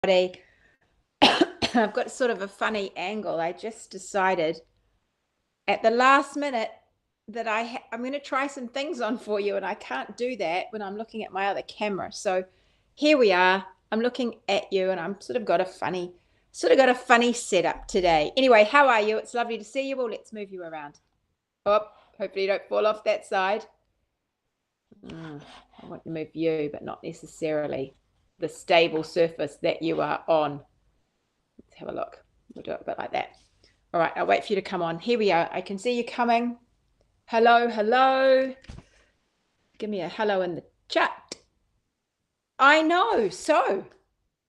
I've got sort of a funny angle. I just decided at the last minute that I'm going to try some things on for you, and I can't do that when I'm looking at my other camera. So here we are. I'm looking at you, and I'm sort of got a funny setup today. Anyway, how are you? It's lovely to see you. Well, let's move you around. Oh, hopefully you don't fall off that side. I want to move you, but not necessarily the stable surface that you are on. Let's have a look. We'll do it a bit like that. All right, I'll wait for you to come on. Here we are. I can see you coming. Hello, hello. Give me a hello in the chat. I know. So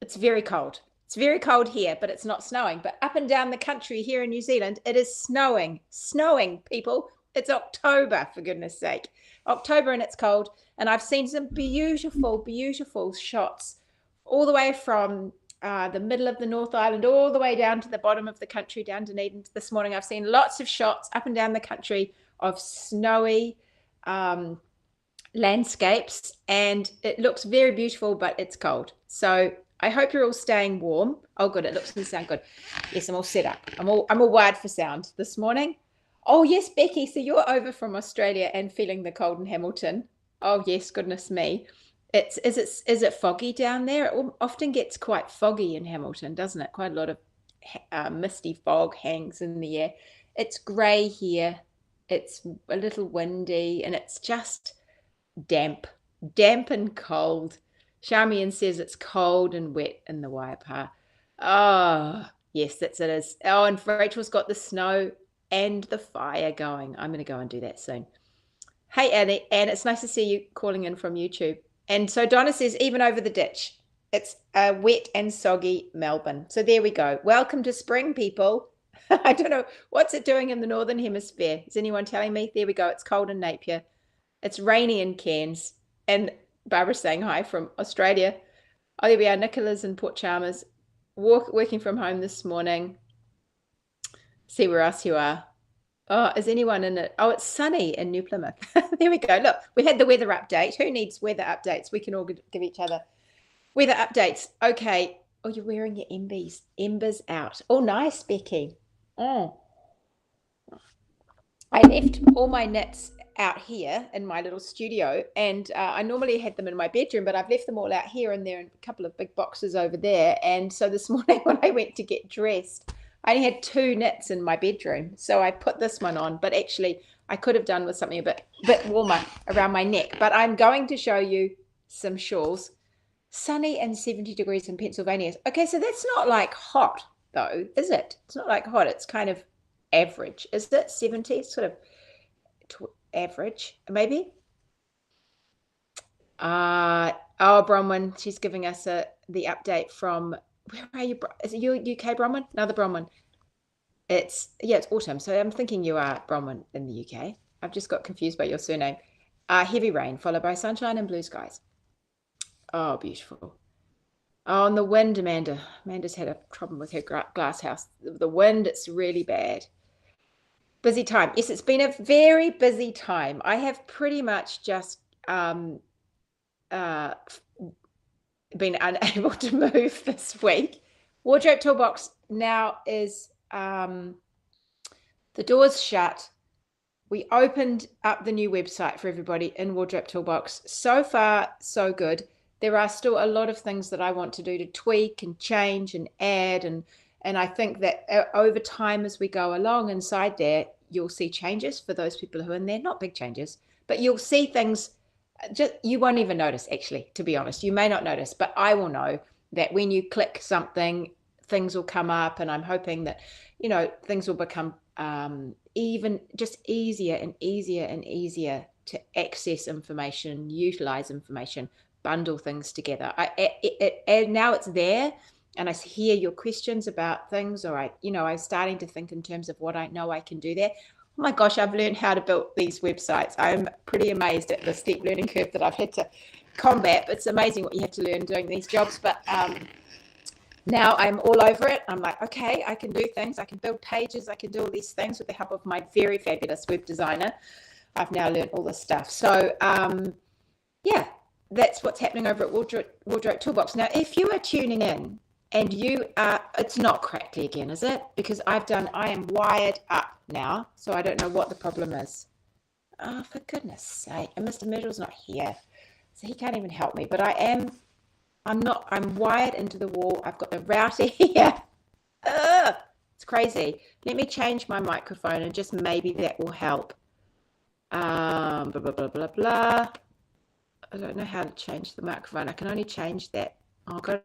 it's very cold. It's very cold here, but it's not snowing. But up and down the country here in New Zealand, it is snowing. Snowing, people. It's October, for goodness sake. October and it's cold. And I've seen some beautiful, beautiful shots all the way from the middle of the North Island all the way down to the bottom of the country, down Dunedin. This morning I've seen lots of shots up and down the country of snowy landscapes, and it looks very beautiful, but it's cold. So I hope you're all staying warm. Oh, good. It looks and sound good. Yes, I'm all set up. I'm all wired for sound this morning. Oh, yes, Becky. So you're over from Australia and feeling the cold in Hamilton. Oh, yes. Goodness me. Is it foggy down there? It often gets quite foggy in Hamilton, doesn't it? Quite a lot of misty fog hangs in the air. It's grey here. It's a little windy, and it's just damp and cold. Charmian says it's cold and wet in the Waipa. Oh, yes, that's it is. Oh, and Rachel's got the snow and the fire going. I'm going to go and do that soon. Hey, Annie, and it's nice to see you calling in from YouTube. And so Donna says, even over the ditch, it's a wet and soggy Melbourne. So there we go. Welcome to spring, people. I don't know. What's it doing in the Northern Hemisphere? Is anyone telling me? There we go. It's cold in Napier. It's rainy in Cairns. And Barbara's saying hi from Australia. Oh, there we are. Nicola's in Port Chalmers. Working from home this morning. See where else you are. Oh, is anyone in it? Oh, it's sunny in New Plymouth. There we go. Look, we had the weather update. Who needs weather updates? We can all give each other weather updates. Okay. Oh, you're wearing your embers out. Oh, nice, Becky. Oh. I left all my knits out here in my little studio, and I normally had them in my bedroom, but I've left them all out here, and they're in a couple of big boxes over there. And so this morning when I went to get dressed, I only had 2 knits in my bedroom, so I put this one on, but actually I could have done with something a bit warmer around my neck. But I'm going to show you some shawls. Sunny and 70 degrees in Pennsylvania. Okay, so that's not like hot though, is it? It's not like hot. It's kind of average. Is it 70? Sort of average, maybe. Oh, Bronwyn, she's giving us the update from, where are you? Is it you, UK, Bronwyn? Another Bronwyn. It's autumn. So I'm thinking you are Bronwyn in the UK. I've just got confused by your surname. Heavy rain followed by sunshine and blue skies. Oh, beautiful. Oh, and the wind, Amanda. Amanda's had a problem with her glass house. The wind, it's really bad. Busy time. Yes, it's been a very busy time. I have pretty much just been unable to move this week. Wardrobe Toolbox now is the door's shut. We opened up the new website for everybody in Wardrobe Toolbox. So far, so good. There are still a lot of things that I want to do to tweak and change and add, and I think that over time as we go along inside there, you'll see changes for those people who are in there. Not big changes, but you'll see things just you won't even notice, actually, to be honest. You may not notice, but I will know that when you click something, things will come up, and I'm hoping that, things will become even just easier and easier and easier to access information, utilize information, bundle things together. And now it's there, and I hear your questions about things, or I'm starting to think in terms of what I know I can do there. Oh my gosh, I've learned how to build these websites. I'm pretty amazed at the steep learning curve that I've had to combat. It's amazing what you have to learn doing these jobs, but now I'm all over it. I'm like, okay, I can do things. I can build pages. I can do all these things with the help of my very fabulous web designer. I've now learned all this stuff. So that's what's happening over at Wardrobe Toolbox. Now, if you are tuning in And you are, it's not crackly again, is it? Because I am wired up now, so I don't know what the problem is. Oh, for goodness sake. And Mr. Myrtle's not here, so he can't even help me. But I'm wired into the wall. I've got the router here. Ugh, it's crazy. Let me change my microphone and just maybe that will help. Blah, blah, blah, blah, blah. I don't know how to change the microphone. I can only change that. Oh, I've got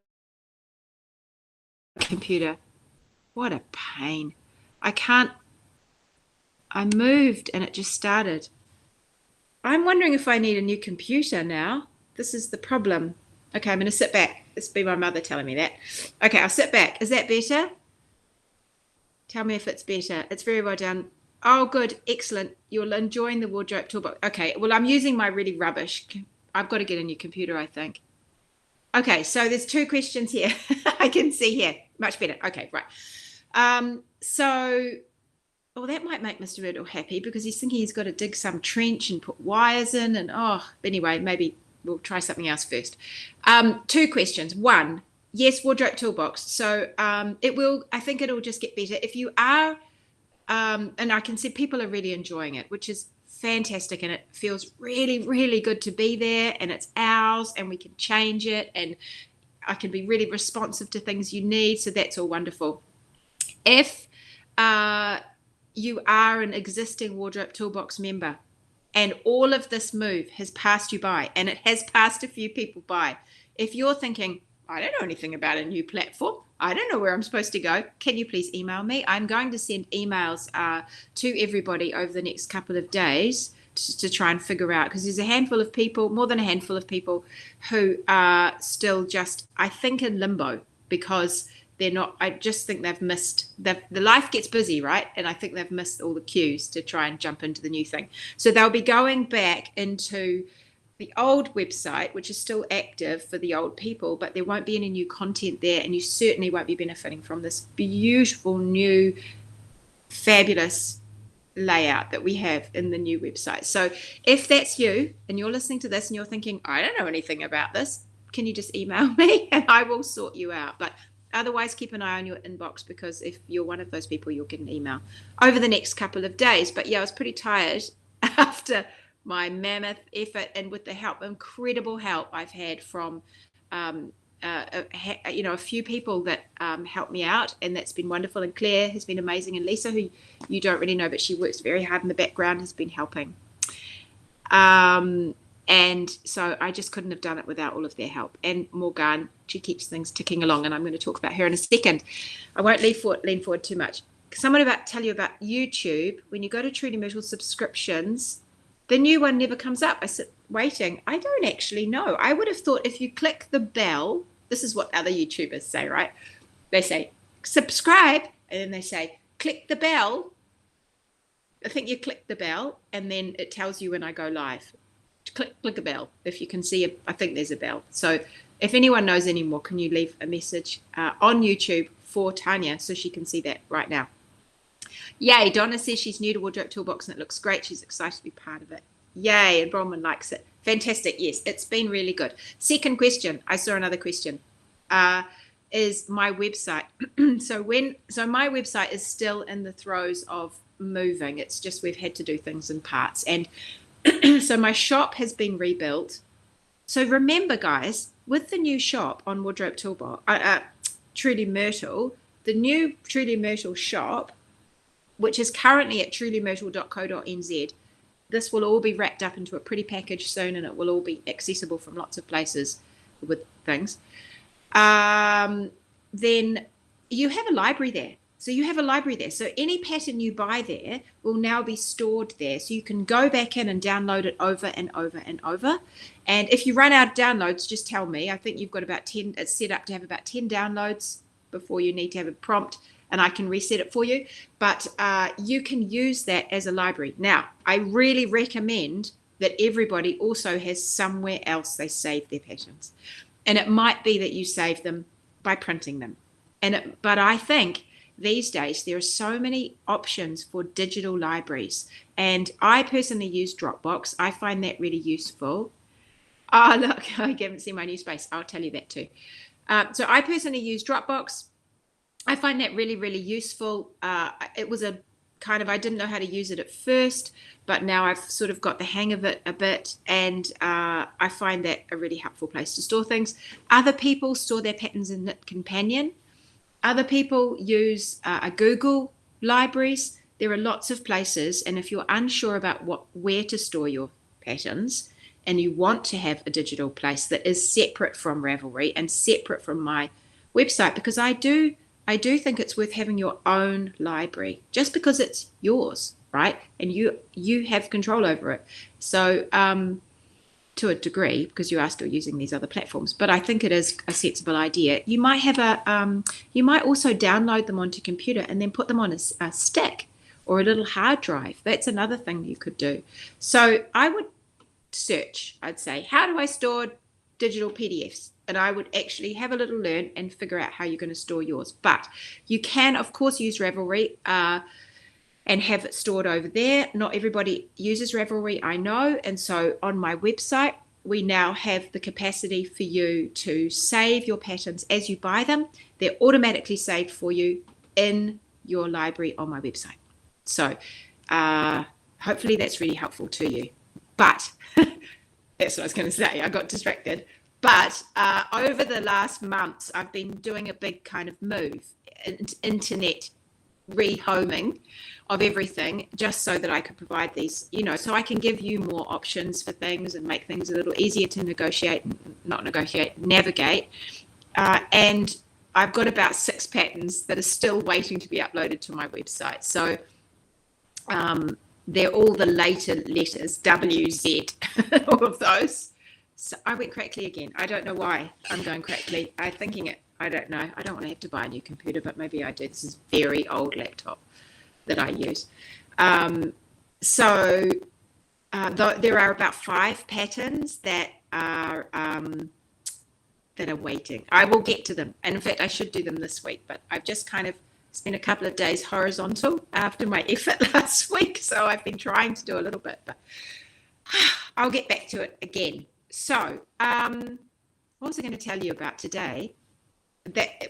a computer. What a pain. I moved and it just started. I'm wondering if I need a new computer now. This is the problem. Okay, I'm going to sit back. This will be my mother telling me that. Okay, I'll sit back. Is that better? Tell me if it's better. It's very well done. Oh, good. Excellent. You're enjoying the wardrobe toolbox. Okay, well, I'm using my really rubbish. I've got to get a new computer, I think. Okay, so there's 2 questions here. I can see here. Much better. Okay, right. Well, that might make Mr. Riddle happy because he's thinking he's got to dig some trench and put wires in. And anyway, maybe we'll try something else first. 2 questions. 1, yes, wardrobe toolbox. So I think it'll just get better. If you are, and I can see people are really enjoying it, which is fantastic. And it feels really, really good to be there. And it's ours and we can change it. And I can be really responsive to things you need. So that's all wonderful. If you are an existing wardrobe toolbox member and all of this move has passed you by, and it has passed a few people by, if you're thinking, I don't know anything about a new platform, I don't know where I'm supposed to go, can you please email me? I'm going to send emails to everybody over the next couple of days to try and figure out, because there's a handful of people, more than a handful of people, who are still just, I think, in limbo because they're not, I just think they've missed, the life gets busy, right? And I think they've missed all the cues to try and jump into the new thing. So they'll be going back into the old website, which is still active for the old people, but there won't be any new content there. And you certainly won't be benefiting from this beautiful, new, fabulous layout that we have in the new website. So if that's you and you're listening to this and you're thinking, I don't know anything about this, can you just email me and I will sort you out? But otherwise, keep an eye on your inbox, because if you're one of those people, you'll get an email over the next couple of days. But yeah, I was pretty tired after my mammoth effort, and with the help, incredible help I've had from a few people that helped me out, and that's been wonderful. And Claire has been amazing, and Lisa, who you don't really know, but she works very hard in the background, has been helping. And so I just couldn't have done it without all of their help. And Morgan, she keeps things ticking along, and I'm going to talk about her in a second. I won't lean forward too much. Someone tell you about YouTube. When you go to Truly Myrtle subscriptions, the new one never comes up. I sit waiting. I don't actually know. I would have thought if you click the bell, this is what other YouTubers say, right? They say, subscribe, and then they say, click the bell. I think you click the bell, and then it tells you when I go live. Click a bell if you can see I think there's a bell. So if anyone knows any more, can you leave a message on YouTube for Tanya so she can see that right now? Yay, Donna says she's new to Wardrobe Toolbox and it looks great. She's excited to be part of it. Yay, and Bronwyn likes it. Fantastic. Yes, it's been really good. Second question, I saw another question, is my website. So my website is still in the throes of moving. It's just we've had to do things in parts. And so my shop has been rebuilt. So remember, guys, with the new shop on Wardrobe Toolbox, Truly Myrtle, the new Truly Myrtle shop, which is currently at trulymyrtle.co.nz, this will all be wrapped up into a pretty package soon, and it will all be accessible from lots of places with things. Then you have a library there. So you have a library there. So any pattern you buy there will now be stored there. So you can go back in and download it over and over and over. And if you run out of downloads, just tell me. I think you've got about 10, it's set up to have about 10 downloads before you need to have a prompt, and I can reset it for you. But you can use that as a library. Now, I really recommend that everybody also has somewhere else they save their patterns. And it might be that you save them by printing them. But I think these days, there are so many options for digital libraries. And I personally use Dropbox. I find that really useful. Oh, look, I haven't seen my new space. I'll tell you that too. So I personally use Dropbox. I find that really, really useful. It was a kind of, I didn't know how to use it at first, but now I've sort of got the hang of it a bit, and I find that a really helpful place to store things. Other people store their patterns in Knit Companion. Other people use a Google libraries. There are lots of places, and if you're unsure about where to store your patterns, and you want to have a digital place that is separate from Ravelry and separate from my website, because I do think it's worth having your own library, just because it's yours, right? And you have control over it. So to a degree, because you are still using these other platforms, but I think it is a sensible idea. You might have you might also download them onto your computer and then put them on a stick or a little hard drive. That's another thing you could do. So I would search, I'd say, how do I store digital PDFs? And I would actually have a little learn and figure out how you're going to store yours. But you can, of course, use Ravelry and have it stored over there. Not everybody uses Ravelry, I know. And so on my website, we now have the capacity for you to save your patterns as you buy them. They're automatically saved for you in your library on my website. So hopefully that's really helpful to you. But that's what I was going to say. I got distracted. But over the last months, I've been doing a big kind of move, internet rehoming of everything, just so that I could provide these, so I can give you more options for things and make things a little easier to navigate. And I've got about 6 patterns that are still waiting to be uploaded to my website. So they're all the later letters, W, Z, all of those. So I went crackly again. I don't know why I'm going crackly. I don't know. I don't want to have to buy a new computer, but maybe I do. This is a very old laptop that I use. So there are about 5 patterns that are waiting. I will get to them. And in fact, I should do them this week, but I've just kind of spent a couple of days horizontal after my effort last week. So I've been trying to do a little bit, but I'll get back to it again. So what was I going to tell you about today?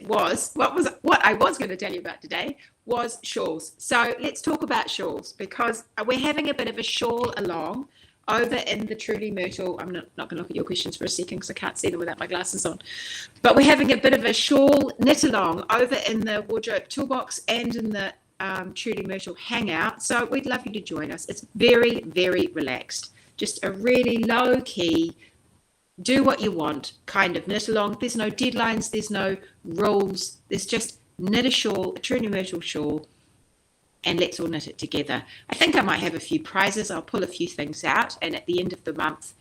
What I was going to tell you about today was shawls. So let's talk about shawls, because we're having a bit of a shawl along over in the Truly Myrtle. I'm not going to look at your questions for a second because I can't see them without my glasses on. But we're having a bit of a shawl knit along over in the wardrobe toolbox and in the Truly Myrtle hangout. So we'd love you to join us. It's very, very relaxed. Just a really low key, do what you want kind of knit along. There's no deadlines, there's no rules. There's just knit a shawl, a Truly Myrtle shawl, and let's all knit it together. I think I might have a few prizes. I'll pull a few things out, and at the end of the month,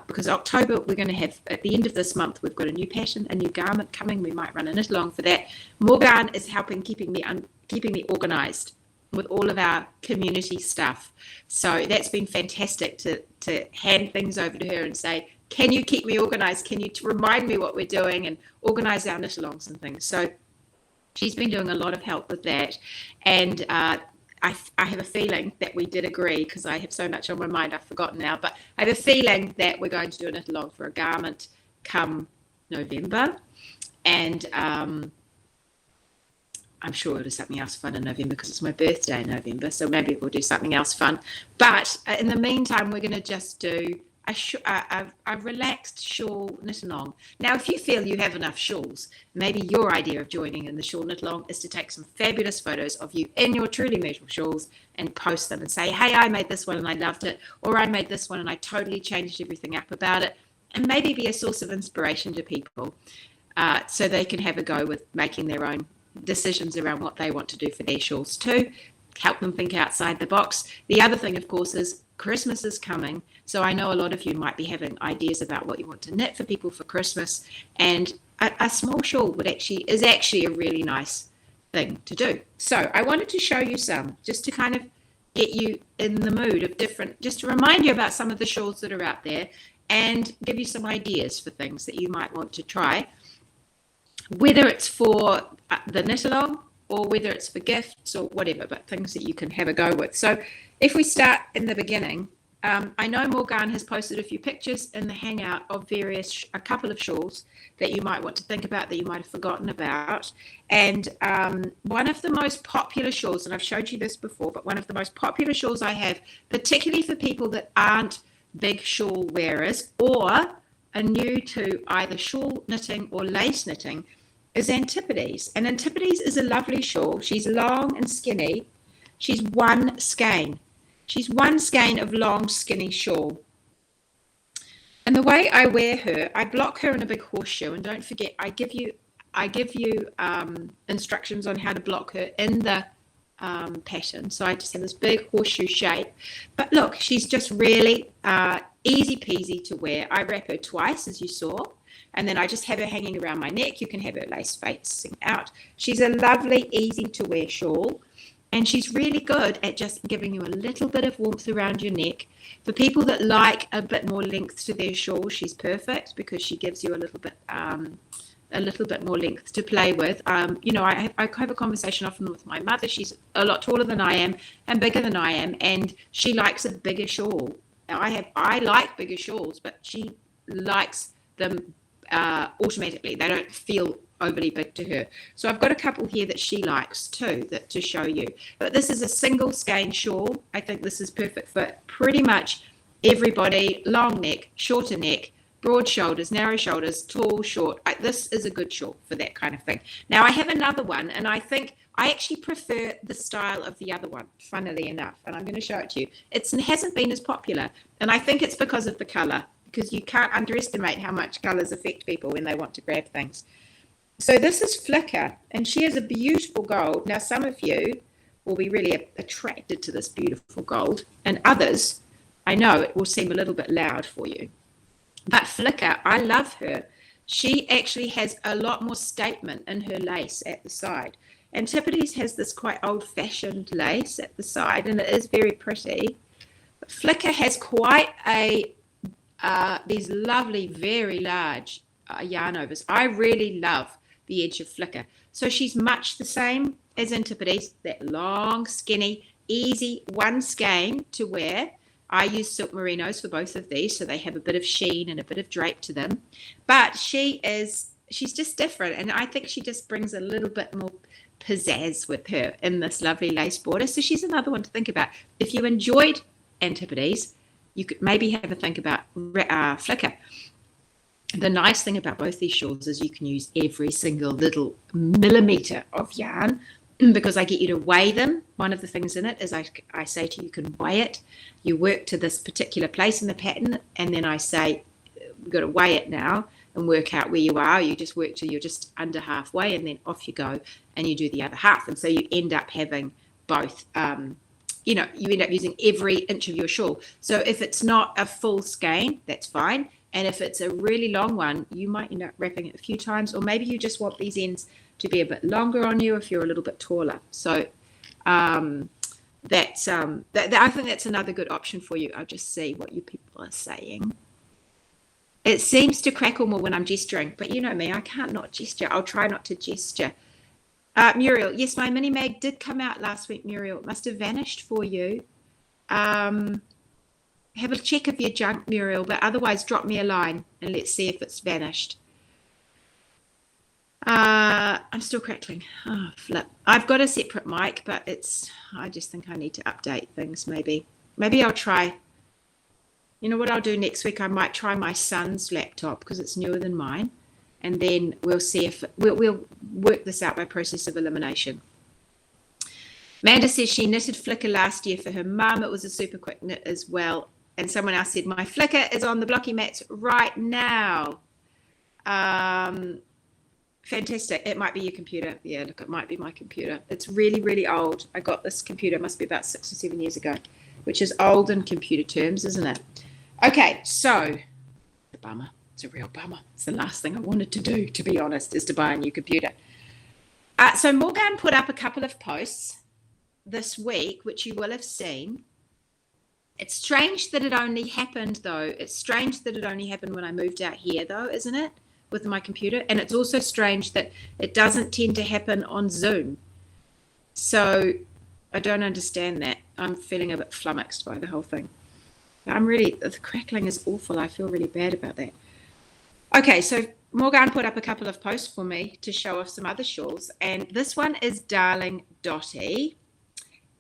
because October, we're going to have, at the end of this month, we've got a new pattern, a new garment coming. We might run a knit along for that. Morgan is helping keeping me organized with all of our community stuff. So that's been fantastic to hand things over to her and say, can you keep me organized? Can you remind me what we're doing and organize our knit alongs and things? So she's been doing a lot of help with that. And I have a feeling that we did agree, because I have so much on my mind, I've forgotten now, but I have a feeling that we're going to do a knit along for a garment come November. And I'm sure it'll do something else fun in November, because it's my birthday in November. So maybe we'll do something else fun. But in the meantime, we're going to just do a relaxed shawl knit along. Now, if you feel you have enough shawls, maybe your idea of joining in the shawl knit along is to take some fabulous photos of you in your Truly Myrtle shawls and post them and say, hey, I made this one and I loved it, or I made this one and I totally changed everything up about it, and maybe be a source of inspiration to people so they can have a go with making their own decisions around what they want to do for their shawls too. Help them think outside the box. The other thing, of course, is Christmas is coming. So I know a lot of you might be having ideas about what you want to knit for people for Christmas, and a small shawl is actually a really nice thing to do. So I wanted to show you some, just to kind of get you in the mood of just to remind you about some of the shawls that are out there and give you some ideas for things that you might want to try, whether it's for the knit along or whether it's for gifts or whatever, but things that you can have a go with. So if we start in the beginning, I know Morgan has posted a few pictures in the Hangout of a couple of shawls that you might want to think about, that you might have forgotten about. And one of the most popular shawls, and I've showed you this before, but one of the most popular shawls I have, particularly for people that aren't big shawl wearers or are new to either shawl knitting or lace knitting, is Antipodes. And Antipodes is a lovely shawl. She's long and skinny. She's one skein. She's one skein of long, skinny shawl. And the way I wear her, I block her in a big horseshoe. And don't forget, I give you instructions on how to block her in the pattern. So I just have this big horseshoe shape. But look, she's just really easy peasy to wear. I wrap her twice, as you saw. And then I just have her hanging around my neck. You can have her lace facing out. She's a lovely, easy to wear shawl. And she's really good at just giving you a little bit of warmth around your neck. For people that like a bit more length to their shawl, she's perfect because she gives you a little bit more length to play with. You know, I have a conversation often with my mother. She's a lot taller than I am and bigger than I am, and she likes a bigger shawl. Now, I like bigger shawls, but she likes them automatically. They don't feel overly big to her. So I've got a couple here that she likes too, that to show you. But this is a single skein shawl. I think this is perfect for pretty much everybody. Long neck, shorter neck, broad shoulders, narrow shoulders, tall, short. This is a good shawl for that kind of thing. Now I have another one, and I think I actually prefer the style of the other one, funnily enough, and I'm going to show it to you. It hasn't been as popular, and I think it's because of the color, because you can't underestimate how much colors affect people when they want to grab things. So this is Flicker, and she is a beautiful gold. Now, some of you will be really attracted to this beautiful gold, and others, I know it will seem a little bit loud for you. But Flicker, I love her. She actually has a lot more statement in her lace at the side. Antipodes has this quite old-fashioned lace at the side, and it is very pretty. But Flicker has quite these lovely, very large yarn overs. I really love the edge of Flicker. So she's much the same as Antipodes, that long, skinny, easy one skein to wear. I use silk merinos for both of these, so they have a bit of sheen and a bit of drape to them. But she's just different, and I think she just brings a little bit more pizzazz with her in this lovely lace border. So she's another one to think about. If you enjoyed Antipodes, you could maybe have a think about Flicker. The nice thing about both these shawls is you can use every single little millimeter of yarn, because I get you to weigh them. One of the things in it is I say to you, you can weigh it. You work to this particular place in the pattern, and then I say, we've got to weigh it now and work out where you are. You just work till you're just under halfway, and then off you go and you do the other half. And so you end up having both, you end up using every inch of your shawl. So if it's not a full skein, that's fine. And if it's a really long one, you might end up wrapping it a few times, or maybe you just want these ends to be a bit longer on you if you're a little bit taller. So I think that's another good option for you. I'll just see what you people are saying. It seems to crackle more when I'm gesturing, but you know me, I can't not gesture. I'll try not to gesture. Muriel, yes, my mini mag did come out last week, Muriel. It must have vanished for you. Have a check of your junk, Muriel, but otherwise drop me a line and let's see if it's vanished. I'm still crackling. Oh, flip. I've got a separate mic, but I just think I need to update things maybe. Maybe I'll try. You know what I'll do next week? I might try my son's laptop because it's newer than mine. And then we'll see if we'll work this out by process of elimination. Amanda says she knitted Flicker last year for her mum. It was a super quick knit as well. And someone else said, my Flicker is on the blocky mats right now. Fantastic. It might be your computer. Yeah, look, it might be my computer. It's really, really old. I got this computer, must be about 6 or 7 years ago, which is old in computer terms, isn't it? Okay, so the bummer. It's a real bummer. It's the last thing I wanted to do, to be honest, is to buy a new computer. So Morgan put up a couple of posts this week, which you will have seen. It's strange that it only happened, though. It's strange that it only happened when I moved out here, though, isn't it, with my computer? And it's also strange that it doesn't tend to happen on Zoom. So I don't understand that. I'm feeling a bit flummoxed by the whole thing. The crackling is awful. I feel really bad about that. Okay, so Morgan put up a couple of posts for me to show off some other shawls, and this one is Darling Dottie,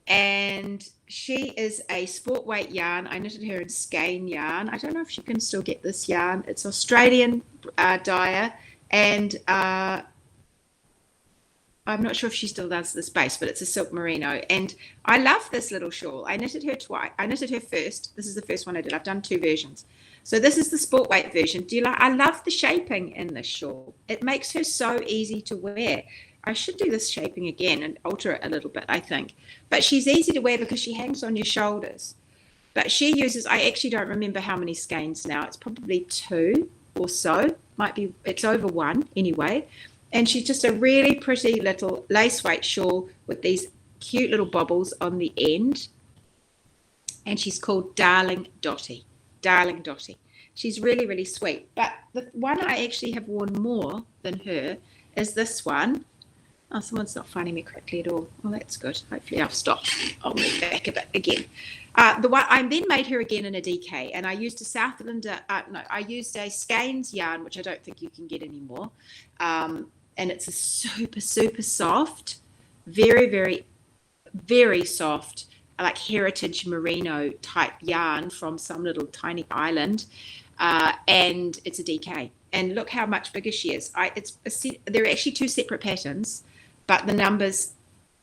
and she is a sport weight yarn. I knitted her in skein yarn. I don't know if she can still get this yarn. It's Australian dyer, and I'm not sure if she still does this base, but it's a silk merino. And I love this little shawl. I knitted her twice. I knitted her first. This is the first one I did. I've done 2 versions. So this is the sport weight version. I love the shaping in this shawl. It makes her so easy to wear. I should do this shaping again and alter it a little bit, I think. But she's easy to wear because she hangs on your shoulders. But she uses, I actually don't remember how many skeins now. It's probably 2 or so. It's over 1 anyway. And she's just a really pretty little lace weight shawl with these cute little bobbles on the end. And she's called Darling Dottie. Darling Dottie. She's really, really sweet. But the one I actually have worn more than her is this one. Oh, someone's not finding me correctly at all. Oh, that's good. Hopefully I'll stop. I'll move back a bit again. The one I then made her again in a DK, and I used I used a skeins yarn, which I don't think you can get anymore. And it's a super, super soft, very, very, very soft, like heritage merino type yarn from some little tiny island. And it's a DK. And look how much bigger she is. There are actually 2 separate patterns, but the numbers,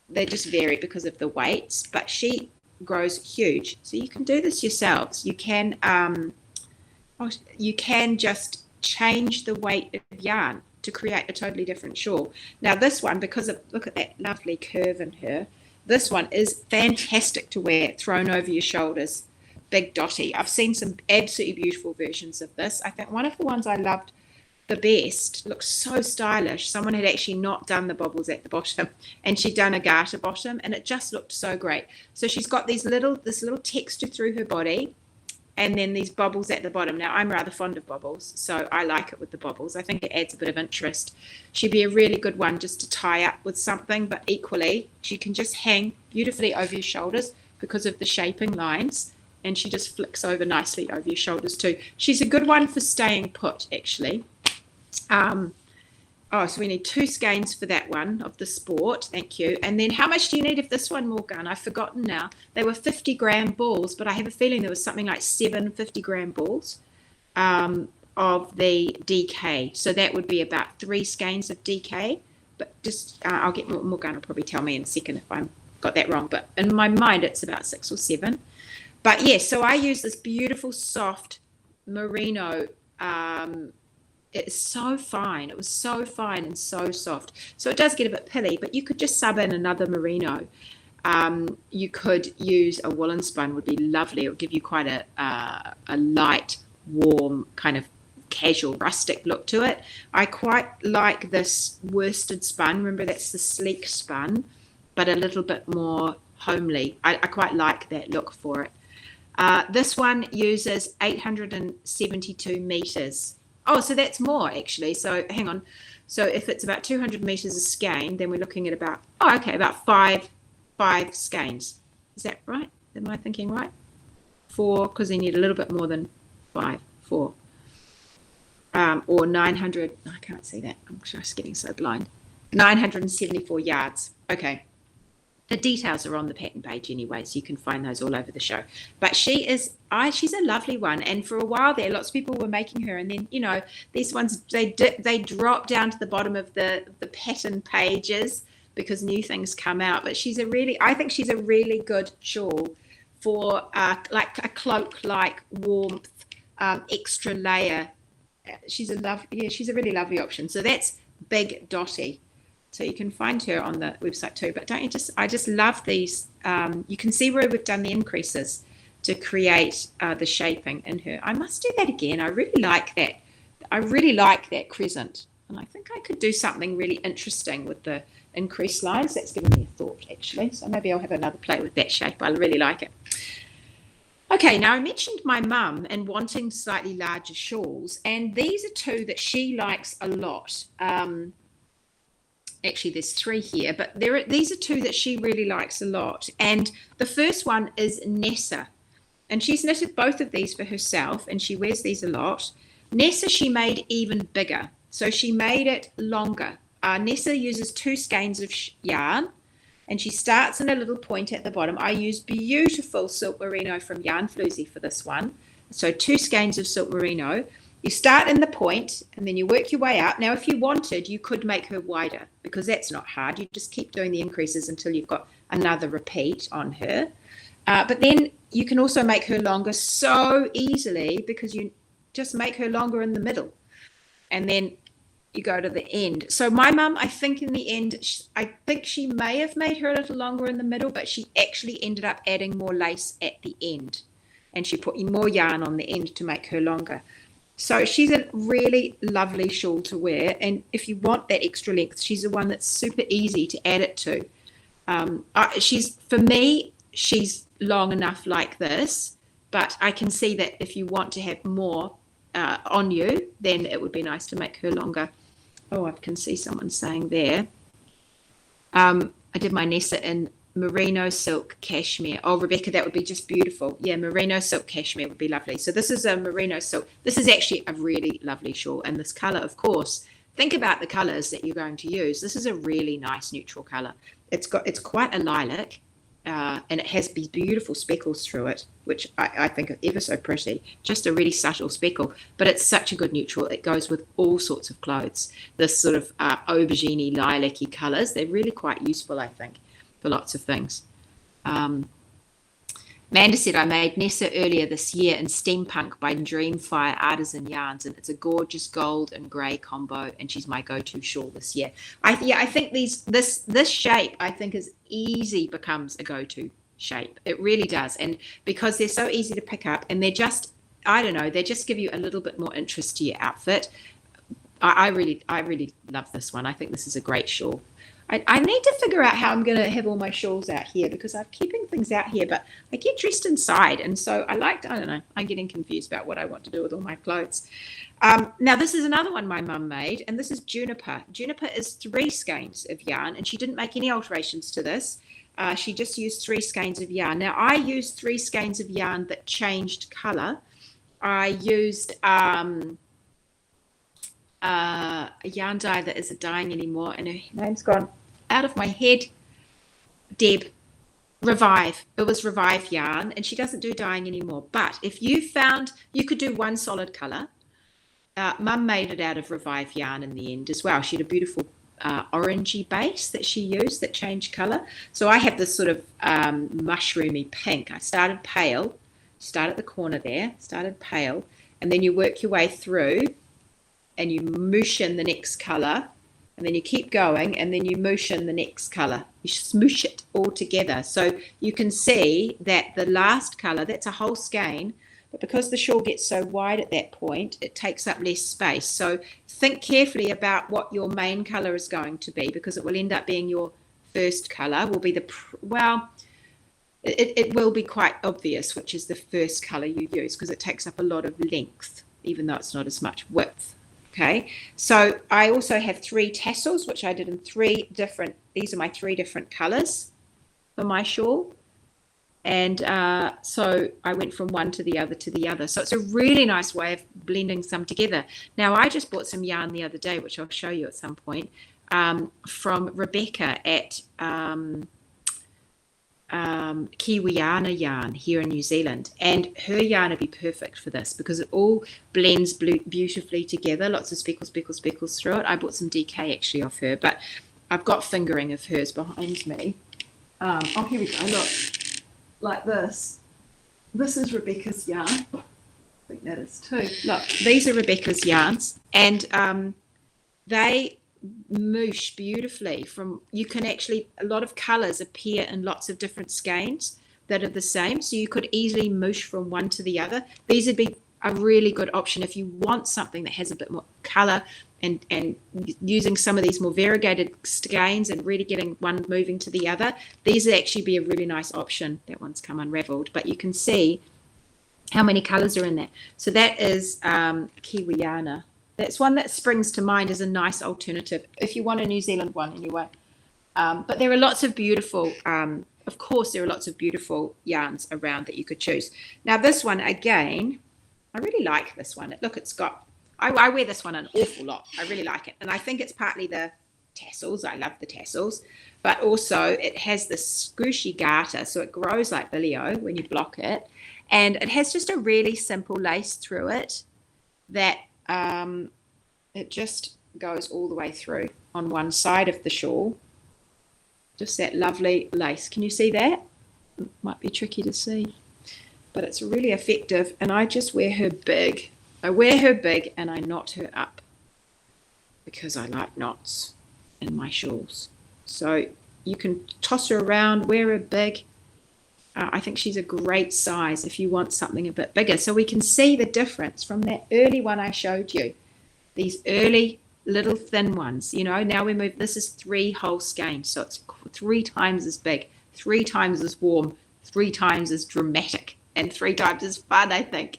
they just vary because of the weights. But she grows huge. So you can do this yourselves. You can just change the weight of yarn to create a totally different shawl. Now this one, look at that lovely curve in her, this one is fantastic to wear thrown over your shoulders, big dotty. I've seen some absolutely beautiful versions of this. I think one of the ones I loved the best, looks so stylish. Someone had actually not done the bobbles at the bottom and she'd done a garter bottom, and it just looked so great. So she's got this little texture through her body, and then these bobbles at the bottom. Now, I'm rather fond of bobbles, so I like it with the bobbles. I think it adds a bit of interest. She'd be a really good one just to tie up with something, but equally, she can just hang beautifully over your shoulders because of the shaping lines, and she just flicks over nicely over your shoulders too. She's a good one for staying put, actually. So we need 2 skeins for that one of the sport. Thank you. And then how much do you need of this one, Morgan? I've forgotten now. They were 50-gram balls, but I have a feeling there was something like 7 50-gram balls of the DK. So that would be about 3 skeins of DK. But just I'll get Morgan will probably tell me in a second if I've got that wrong. But in my mind, it's about 6 or 7. But yes, so I use this beautiful soft merino. It's so fine. It was so fine and so soft. So it does get a bit pilly, but you could just sub in another merino. You could use a woolen spun, would be lovely. It would give you quite a light, warm, kind of casual, rustic look to it. I quite like this worsted spun. Remember, that's the sleek spun, but a little bit more homely. I quite like that look for it. This one uses 872 meters. Oh, so that's more actually. So hang on. So if it's about 200 meters a skein, then we're looking at about five skeins. Is that right? Am I thinking right? 4, because they need a little bit more than 4. Or 900. I can't see that. I'm just getting so blind. 974 yards. Okay. The details are on the pattern page anyway, so you can find those all over the show. But she's a lovely one, and for a while there, lots of people were making her, and then these ones they drop down to the bottom of the pattern pages because new things come out. But I think she's a really good shawl for like a cloak-like warmth, extra layer. She's a really lovely option. So that's Big Dottie. So you can find her on the website too. But I just love these. You can see where we've done the increases to create the shaping in her. I must do that again. I really like that. I really like that crescent. And I think I could do something really interesting with the increased lines. That's given me a thought, actually. So maybe I'll have another play with that shape. I really like it. Okay, now I mentioned my mum and wanting slightly larger shawls. And these are 2 that she likes a lot. Actually, there's 3 here, but these are 2 that she really likes a lot. And the first one is Nessa. and she's knitted both of these for herself, and she wears these a lot. Nessa she made even bigger, so she made it longer. Nessa uses 2 skeins of yarn, and she starts in a little point at the bottom. I use beautiful silk merino from Yarn Floozy for this one. So 2 skeins of silk merino. You start in the point, and then you work your way up. Now, if you wanted, you could make her wider, because that's not hard. You just keep doing the increases until you've got another repeat on her. But then you can also make her longer so easily, because you just make her longer in the middle, and then you go to the end. So my mum, I think in the end, I think she may have made her a little longer in the middle, but she actually ended up adding more lace at the end, and she put more yarn on the end to make her longer. So she's a really lovely shawl to wear, and if you want that extra length, she's the one that's super easy to add it to. For me, she's long enough like this, but I can see that if you want to have more on you, then it would be nice to make her longer. Oh, I can see someone saying there. I did my Nessa in merino silk cashmere. Oh, Rebecca, that would be just beautiful. Yeah, merino silk cashmere would be lovely. So this is a merino silk. This is actually a really lovely shawl, and this color, of course, think about the colors that you're going to use. This is a really nice neutral color. It's quite a lilac, and it has these beautiful speckles through it, which I think are ever so pretty. Just a really subtle speckle, but it's such a good neutral. It goes with all sorts of clothes. This sort of aubergine lilac-y colors, they're really quite useful, I think, for lots of things. Amanda said, I made Nessa earlier this year in Steampunk by Dreamfire Artisan Yarns, and it's a gorgeous gold and grey combo, and she's my go-to shawl this year. I think this shape, I think, is easy becomes a go-to shape. It really does, and because they're so easy to pick up, and they're just, I don't know, they just give you a little bit more interest to your outfit. I really love this one. I think this is a great shawl. I need to figure out how I'm going to have all my shawls out here, because I'm keeping things out here, but I get dressed inside. And so I don't know, I'm getting confused about what I want to do with all my clothes. Now, this is another one my mum made, and this is Juniper. Juniper is 3 skeins of yarn, and she didn't make any alterations to this. She just used 3 skeins of yarn. Now, I used 3 skeins of yarn that changed color. I used a yarn dye that isn't dyeing anymore, and her name's gone out of my head. Deb. Revive. It was Revive yarn, and she doesn't do dyeing anymore. But if you found you could do one solid color, Mum made it out of Revive yarn in the end as well. She had a beautiful orangey base that she used that changed color. So I have this sort of mushroomy pink. I started pale, start at the corner there, started pale, and then you work your way through, and you moosh in the next color, and then you keep going, and then you moosh in the next color. You smoosh it all together. So you can see that the last color, that's a whole skein, but because the shawl gets so wide at that point, it takes up less space. So think carefully about what your main color is going to be, because it will end up being your first color, will be it will be quite obvious which is the first color you use, because it takes up a lot of length, even though it's not as much width. Okay, so I also have 3 tassels, which I did in 3 different, these are my 3 different colors for my shawl. And so I went from one to the other to the other. So it's a really nice way of blending some together. Now, I just bought some yarn the other day, which I'll show you at some point, from Rebecca at Kiwiana Yarn here in New Zealand, and her yarn would be perfect for this because it all blends beautifully together. Lots of speckles through it. I bought some DK actually off her, but I've got fingering of hers behind me. Oh, here we go. Look, like this. This is Rebecca's yarn. I think that is too. Look, these are Rebecca's yarns, and they moosh beautifully. You can actually, a lot of colors appear in lots of different skeins that are the same, so you could easily moosh from one to the other. These would be a really good option if you want something that has a bit more color, and using some of these more variegated skeins and really getting one moving to the other. These would actually be a really nice option. That one's come unraveled, but you can see how many colors are in there. So that is Kiwiana. That's one that springs to mind as a nice alternative if you want a New Zealand one anyway. But there are lots of beautiful of course, there are lots of beautiful yarns around that you could choose. Now, this one, again, I really like this one. Look, it's got, I wear this one an awful lot. I really like it. And I think it's partly the tassels. I love the tassels. But also, it has this squishy garter, so it grows like billy-o when you block it. And it has just a really simple lace through it that it just goes all the way through on one side of the shawl. Just that lovely lace. Can you see that? It might be tricky to see, but it's really effective. And I just wear her big. I wear her big and I knot her up because I like knots in my shawls. So you can toss her around, wear her big. I think she's a great size if you want something a bit bigger. So we can see the difference from that early one I showed you. These early little thin ones, you know, now we move, this is 3 whole skeins. So it's 3 times as big, 3 times as warm, 3 times as dramatic, and 3 times as fun, I think,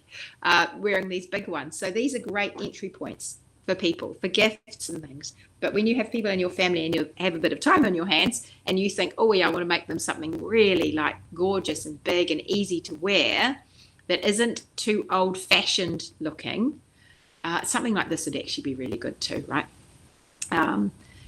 wearing these big ones. So these are great entry points for people, for gifts and things. But when you have people in your family and you have a bit of time on your hands and you think, oh yeah, I want to make them something really like gorgeous and big and easy to wear that isn't too old-fashioned looking, something like this would actually be really good too, right?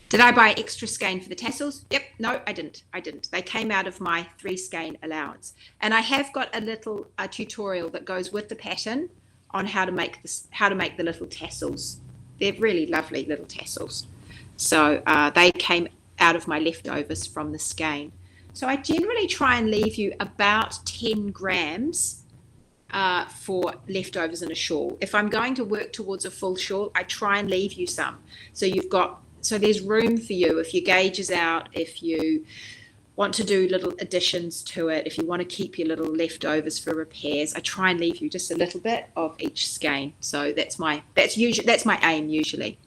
Did I buy extra skein for the tassels? Yep, no, I didn't. They came out of my 3 skein allowance. And I have got a little tutorial that goes with the pattern on how to make this, how to make the little tassels. They're really lovely little tassels. So they came out of my leftovers from the skein. So I generally try and leave you about 10 grams for leftovers in a shawl. If I'm going to work towards a full shawl, I try and leave you some. So you've got, so there's room for you if your gauge is out, if you want to do little additions to it, if you want to keep your little leftovers for repairs, I try and leave you just a little bit of each skein. So that's my aim usually.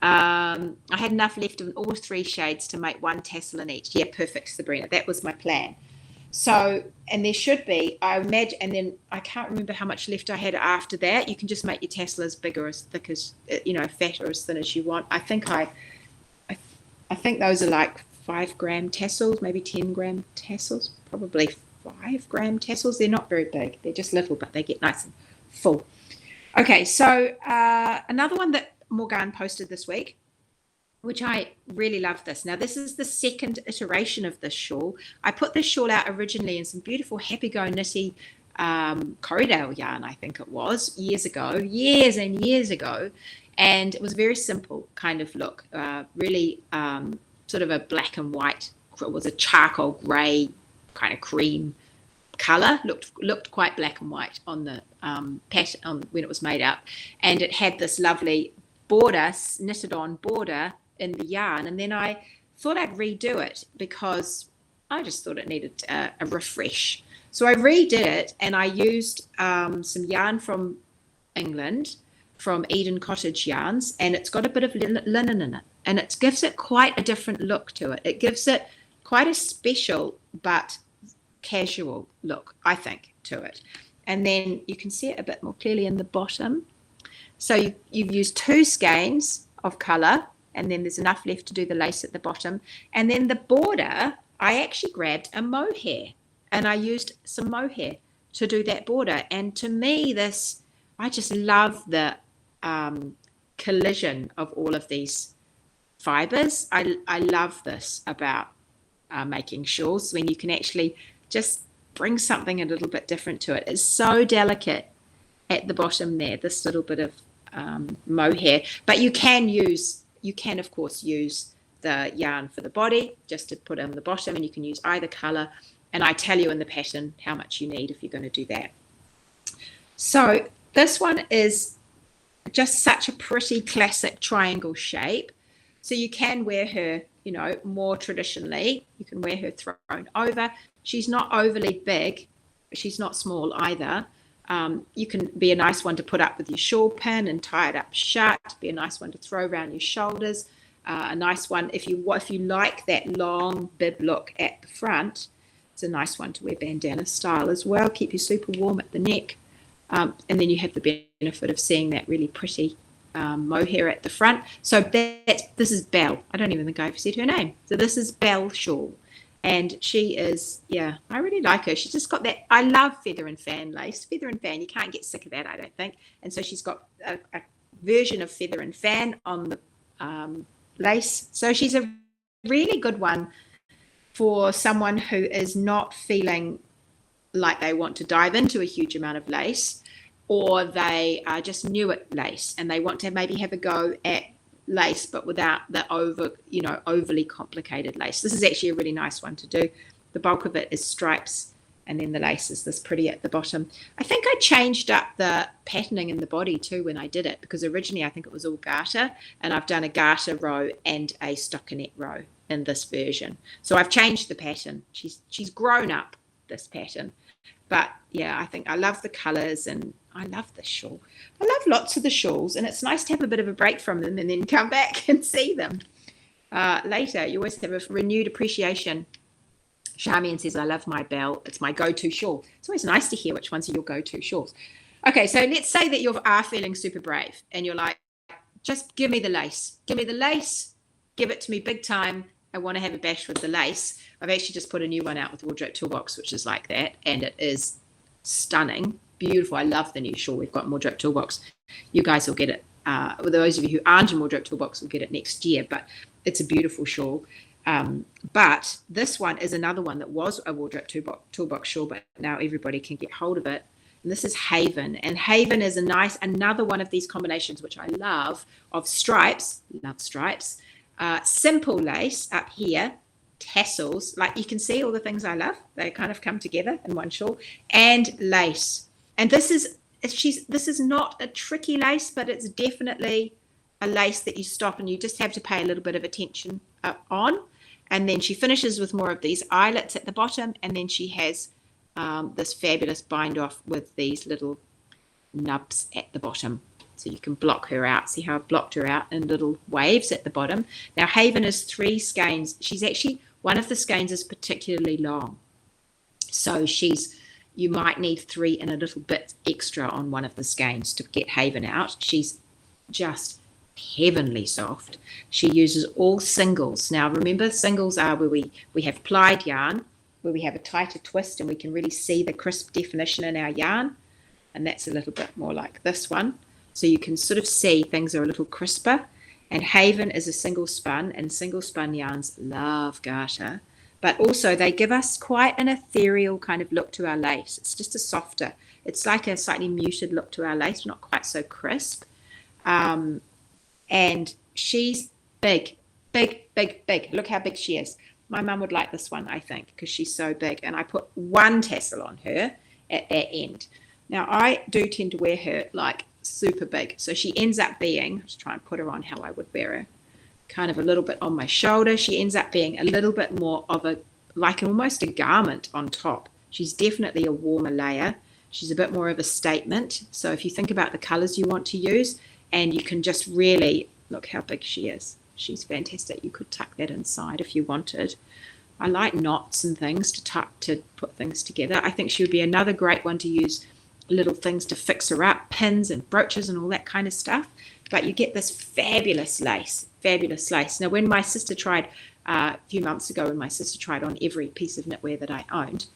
I had enough left in all 3 shades to make 1 tassel in each. Yeah, perfect, Sabrina. That was my plan. So, and there should be, I imagine, and then I can't remember how much left I had after that. You can just make your tassel as big or as thick as, you know, fat or as thin as you want. I think those are like 5 gram tassels, maybe 10 gram tassels, probably 5 gram tassels. They're not very big. They're just little, but they get nice and full. Okay, so another one that Morgane posted this week, which I really love this. Now, this is the second iteration of this shawl. I put this shawl out originally in some beautiful Happy Go Knitty Corriedale yarn, I think it was, years and years ago. And it was a very simple kind of look, really sort of a black and white, it was a charcoal grey kind of cream colour, looked quite black and white on the pattern when it was made up. And it had this lovely border, knitted on border in the yarn, and then I thought I'd redo it because I just thought it needed a refresh. So I redid it, and I used some yarn from England, from Eden Cottage Yarns, and it's got a bit of linen in it, and it gives it quite a different look to it. It gives it quite a special but casual look, I think, to it. And then you can see it a bit more clearly in the bottom. So you've used 2 skeins of colour, and then there's enough left to do the lace at the bottom. And then the border, I actually grabbed a mohair, and I used some mohair to do that border. And to me, this, I just love the collision of all of these fibres. I love this about making shawls, when you can actually just bring something a little bit different to it. It's so delicate at the bottom there, this little bit of mohair, but you can of course use the yarn for the body just to put on the bottom, and you can use either color, and I tell you in the pattern how much you need if you're going to do that. So this one is just such a pretty classic triangle shape, so you can wear her, you know, more traditionally. You can wear her thrown over. She's not overly big, but she's not small either. You can be a nice one to put up with your shawl pin and tie it up shut. Be a nice one to throw around your shoulders. A nice one if you like that long bib look at the front. It's a nice one to wear bandana style as well. Keep you super warm at the neck, and then you have the benefit of seeing that really pretty mohair at the front. So this is Belle. I don't even think I've said her name. So this is Belle Shawl, And she is, yeah, I really like her. She's just got that. I love feather and fan lace. Feather and fan, you can't get sick of that, I don't think. And so she's got a version of feather and fan on the lace. So she's a really good one for someone who is not feeling like they want to dive into a huge amount of lace, or they are just new at lace and they want to maybe have a go at lace but without the overly complicated lace. This is actually a really nice one to do. The bulk of it is stripes, and then the lace is this pretty at the bottom. I think I changed up the patterning in the body too when I did it, because originally I think it was all garter, and I've done a garter row and a stockinette row in this version. So I've changed the pattern. She's grown up, this pattern. But yeah, I think I love the colors, and I love the shawl. I love lots of the shawls, and it's nice to have a bit of a break from them and then come back and see them later. You always have a renewed appreciation. Charmian says, I love my bell. It's my go-to shawl. It's always nice to hear which ones are your go-to shawls. Okay, so let's say that you are feeling super brave and you're like, just give me the lace. Give me the lace. Give it to me big time. I want to have a bash with the lace. I've actually just put a new one out with Wardrobe Toolbox, which is like that, and it is stunning, beautiful. I love the new shawl we've got in Wardrobe Toolbox. You guys will get it. Well, those of you who aren't in Wardrobe Toolbox will get it next year, but it's a beautiful shawl. But this one is another one that was a Wardrobe Toolbox shawl, but now everybody can get hold of it. And this is Haven, and Haven is another one of these combinations which I love, of stripes. Love stripes. Simple lace up here, tassels, like you can see all the things I love, they kind of come together in one shawl, and lace. And this is not a tricky lace, but it's definitely a lace that you stop and you just have to pay a little bit of attention on. And then she finishes with more of these eyelets at the bottom, and then she has this fabulous bind off with these little nubs at the bottom. So you can block her out. See how I've blocked her out in little waves at the bottom. Now, Haven is 3 skeins. She's actually, one of the skeins is particularly long. So you might need 3 and a little bit extra on one of the skeins to get Haven out. She's just heavenly soft. She uses all singles. Now, remember, singles are where we have plied yarn, where we have a tighter twist and we can really see the crisp definition in our yarn. And that's a little bit more like this one. So you can sort of see things are a little crisper. And Haven is a single spun, and single spun yarns love garter. But also they give us quite an ethereal kind of look to our lace. It's just a softer, it's like a slightly muted look to our lace, not quite so crisp. And she's big, big, big, big. Look how big she is. My mum would like this one, I think, because she's so big. And I put 1 tassel on her at that end. Now, I do tend to wear her like super big. So she ends up being, just try and put her on how I would wear her, kind of a little bit on my shoulder. She ends up being a little bit more of almost a garment on top. She's definitely a warmer layer. She's a bit more of a statement. So if you think about the colors you want to use, and you can just really, look how big she is. She's fantastic. You could tuck that inside if you wanted. I like knots and things to put things together. I think she would be another great one to use little things to fix her up, pins and brooches and all that kind of stuff. But you get this fabulous lace. Now, when my sister tried a few months ago, when my sister tried on every piece of knitwear that I owned,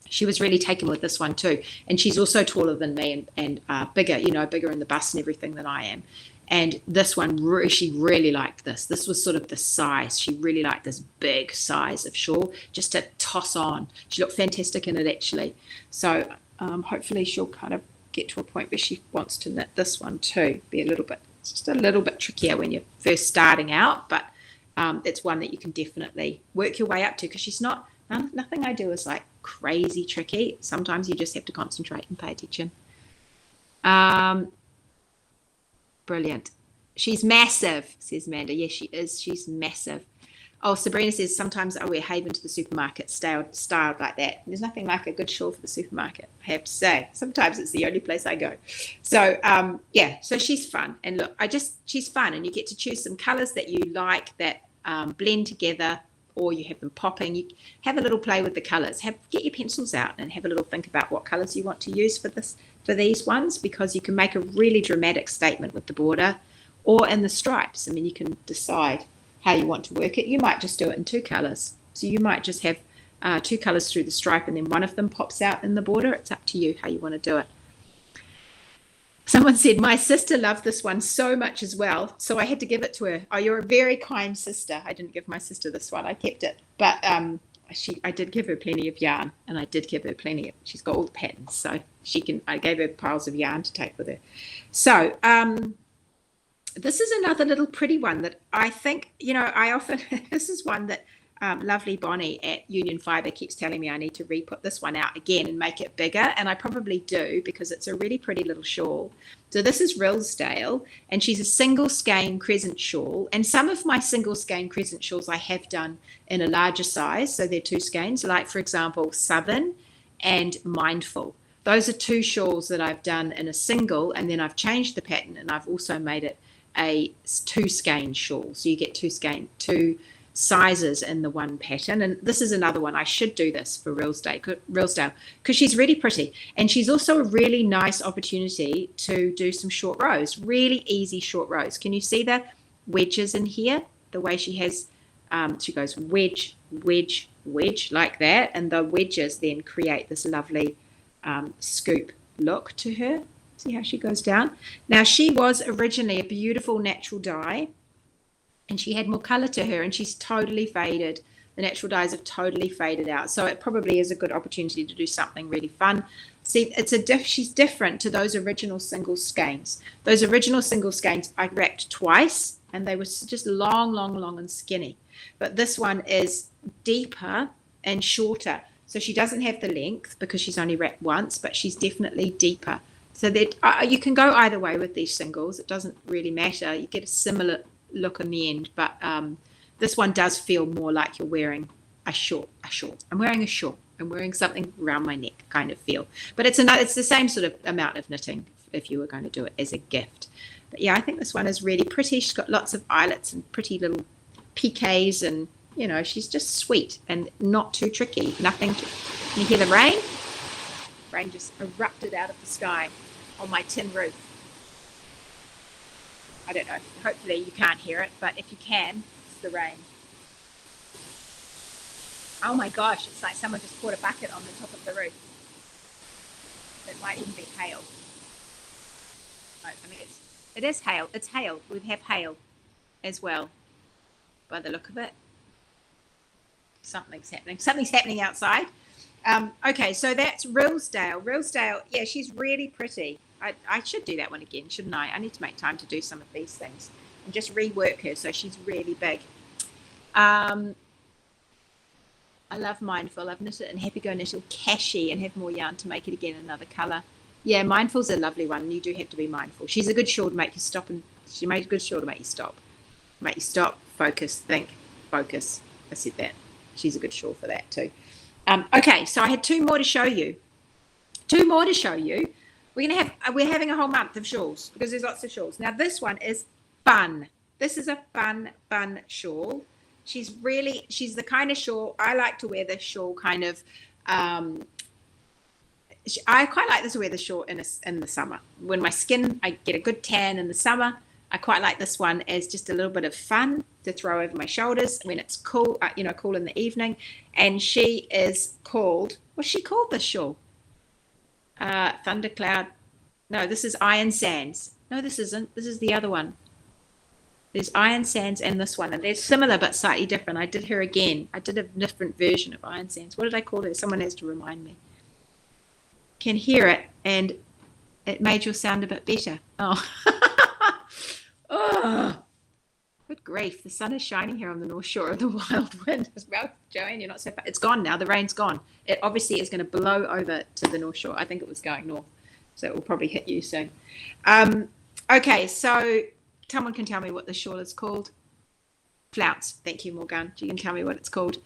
she was really taken with this one too. And she's also taller than me and bigger, bigger in the bust and everything than I am. And this one, she really liked this. This was sort of the size. She really liked this big size of shawl just to toss on. She looked fantastic in it, actually. So hopefully she'll kind of get to a point where she wants to knit this one too. It's just a little bit trickier when you're first starting out, but it's one that you can definitely work your way up to, because she's nothing I do is like crazy tricky. Sometimes you just have to concentrate and pay attention. Brilliant. She's massive, says Amanda. Yes, she is. She's massive. Oh, Sabrina says, sometimes I wear Haven to the supermarket styled like that. There's nothing like a good shawl for the supermarket, I have to say. Sometimes it's the only place I go. So, so she's fun. And look, she's fun. And you get to choose some colors that you like that blend together, or you have them popping. You have a little play with the colors. Get your pencils out and have a little think about what colors you want to use for these ones, because you can make a really dramatic statement with the border or in the stripes. I mean, you can decide how you want to work it. You might just do it in 2 colors So you might just have 2 colors through the stripe and then one of them pops out in the border. It's up to you how you want to do it. Someone said, my sister loved this one so much as well, so I had to give it to her. Oh, you're a very kind sister. I didn't give my sister this one. I kept it. But I did give her plenty of yarn, and I did give her plenty of, she's got all the patterns, so I gave her piles of yarn to take with her. So this is another little pretty one that I think, I often, this is one that lovely Bonnie at Union Fibre keeps telling me I need to re-put this one out again and make it bigger, and I probably do because it's a really pretty little shawl. So this is Rillsdale, and she's a single skein crescent shawl, and some of my single skein crescent shawls I have done in a larger size, so they're 2 skeins, like for example Southern and Mindful. Those are 2 shawls that I've done in a single, and then I've changed the pattern and I've also made it a 2 skein shawl, so you get 2 sizes in the one pattern. And this is another one. I should do this for Rillsdale because she's really pretty, and she's also a really nice opportunity to do some short rows, really easy short rows. Can you see the wedges in here, the way she has she goes wedge, wedge, wedge like that, and the wedges then create this lovely scoop look to her. See how she goes down. Now she was originally a beautiful natural dye, and she had more color to her, and she's totally faded. The natural dyes have totally faded out. So it probably is a good opportunity to do something really fun. See, she's different to those original single skeins. Those original single skeins I wrapped twice, and they were just long, long, long and skinny. But this one is deeper and shorter. So she doesn't have the length because she's only wrapped once, but she's definitely deeper. So that you can go either way with these singles. It doesn't really matter. You get a similar look in the end, but this one does feel more like you're wearing a short. I'm wearing a shawl. I'm wearing something around my neck kind of feel, but it's the same sort of amount of knitting if you were going to do it as a gift. But yeah, I think this one is really pretty. She's got lots of eyelets and pretty little piquets, and she's just sweet and not too tricky. Can you hear the rain? Rain just erupted out of the sky on my tin roof. I don't know, hopefully you can't hear it, but if you can, it's the rain. Oh my gosh, it's like someone just poured a bucket on the top of the roof. It might even be hail. No, I think it is hail. It's hail. We have hail as well, by the look of it. Something's happening outside. Okay, so that's Rillsdale. Rillsdale, yeah, she's really pretty. I should do that one again, shouldn't I? I need to make time to do some of these things and just rework her so she's really big. I love Mindful. I've knit it in Happy Go Knittle Cashy and have more yarn to make it again another colour. Yeah, Mindful's a lovely one. You do have to be mindful. She's a good shawl to make you stop, and she makes a good shawl to make you stop. Make you stop, focus, think, focus. I said that. She's a good shawl for that too. Okay, so I had 2 more to show you. We're having a whole month of shawls because there's lots of shawls. Now this one is fun. This is a fun shawl. She's the kind of shawl I like to wear. This shawl kind of I quite like to wear the shawl in the summer. When I get a good tan in the summer, I quite like this one as just a little bit of fun to throw over my shoulders when it's cool, cool in the evening. And she is called, what's she called, this shawl? Thundercloud. No, this is Iron Sands. No, this isn't. This is the other one. There's Iron Sands and this one, and they're similar but slightly different. I did her again. I did a different version of Iron Sands. What did I call her? Someone has to remind me. Can hear it, and it made your sound a bit better. Oh. Oh. Good grief. The sun is shining here on the North Shore of the Wild Wind as well. Joanne, you're not so far. It's gone now. The rain's gone. It obviously is going to blow over to the North Shore. I think it was going north, so it will probably hit you soon. Okay, so someone can tell me what the shawl is called. Flounce. Thank you, Morgan. You can tell me what it's called.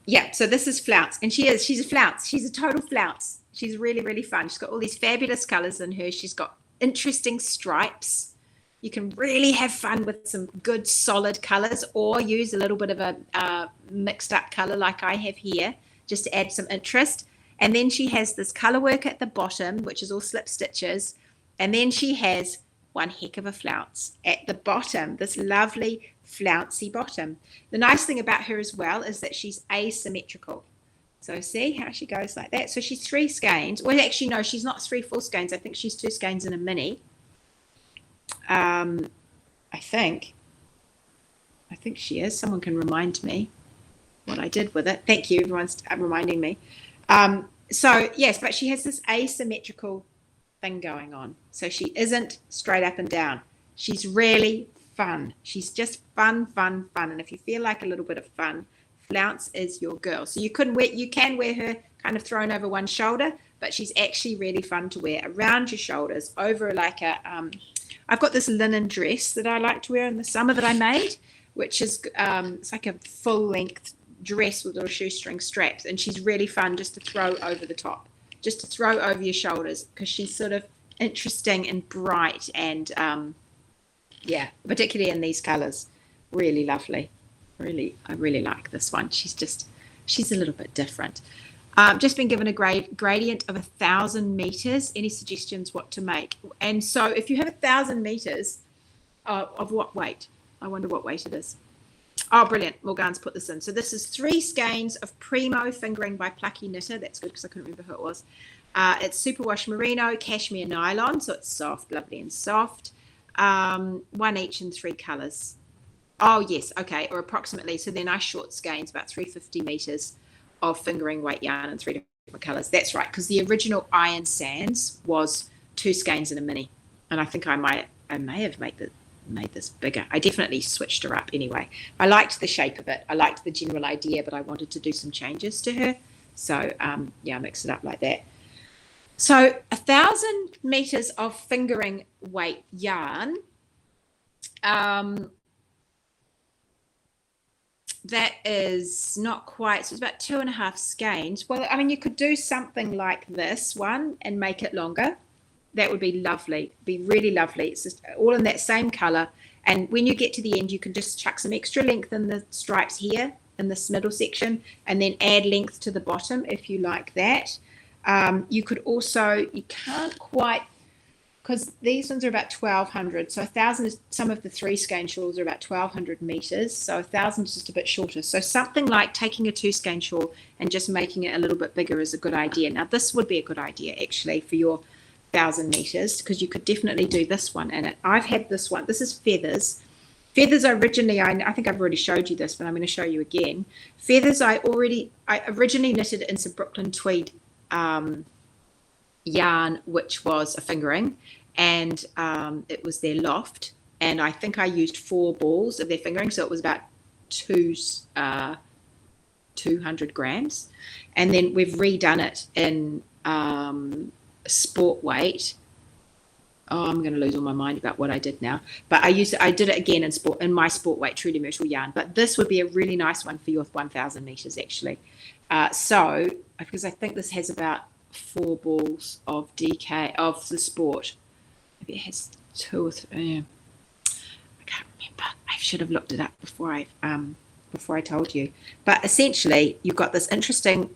Yeah, so this is Flounce, and she's a flounce. She's a total flounce. She's really, really fun. She's got all these fabulous colors in her. She's got interesting stripes. You can really have fun with some good solid colors, or use a little bit of a mixed up color like I have here, just to add some interest. And then she has this color work at the bottom, which is all slip stitches. And then she has one heck of a flounce at the bottom, this lovely flouncy bottom. The nice thing about her as well is that she's asymmetrical. So see how she goes like that. So she's 3 skeins. Well, actually, no, she's not 3 full skeins. I think she's 2 skeins and a mini. I think she is. Someone can remind me what I did with it. Thank you. Everyone's reminding me. So yes, but she has this asymmetrical thing going on. So she isn't straight up and down. She's really fun. She's just fun. And if you feel like a little bit of fun, flounce is your girl. So you can wear her kind of thrown over one shoulder, but she's actually really fun to wear around your shoulders, over like a I've got this linen dress that I like to wear in the summer that I made, which is it's like a full length dress with little shoestring straps, and she's really fun just to throw over the top, just to throw over your shoulders, because she's sort of interesting and bright, and yeah, particularly in these colors, really lovely. I really like this one. She's a little bit different. Just been given a gradient of 1,000 meters. Any suggestions what to make? And so if you have 1,000 meters of what weight? I wonder what weight it is. Oh, brilliant. Morgan's put this in. So this is 3 skeins of Primo fingering by Plucky Knitter. That's good because I couldn't remember who it was. It's superwash merino, cashmere nylon. So it's soft, lovely and soft. 1 each in 3 colors. Oh, yes. Okay. Or approximately. So they're nice short skeins, about 350 meters of fingering weight yarn in 3 different colors. That's right. Because the original Iron Sands was 2 skeins and a mini. And I think I may have made this bigger. I definitely switched her up anyway. I liked the shape of it. I liked the general idea, but I wanted to do some changes to her. So yeah, I mixed it up like that. So 1,000 meters of fingering weight yarn. That is not quite, so it's about 2.5 skeins. Well, I mean, you could do something like this one and make it longer. That would be lovely, be really lovely. It's just all in that same color. And when you get to the end, you can just chuck some extra length in the stripes here in this middle section, and then add length to the bottom if you like that. You could also, you can't quite, because these ones are about 1,200. So 1,000 is, some of the 3 skein shawls are about 1,200 meters. So 1,000 is just a bit shorter. So something like taking a 2 skein shawl and just making it a little bit bigger is a good idea. Now this would be a good idea actually for your 1,000 meters, because you could definitely do this one in it. I've had this one. This is feathers. Feathers originally, I think I've already showed you this, but I'm going to show you again. Feathers, I originally knitted in some Brooklyn tweed yarn, which was a fingering, and it was their loft, and I think I used 4 balls of their fingering, so it was about 200 grams, and then we've redone it in sport weight. Oh, I'm going to lose all my mind about what I did now, but I did it again in my sport weight Truly Myrtle yarn, but this would be a really nice one for your 1,000 meters actually. So because I think this has about 4 balls of DK of the sport. Maybe it has 2 or 3. I can't remember. I should have looked it up before I told you. But essentially, you've got this interesting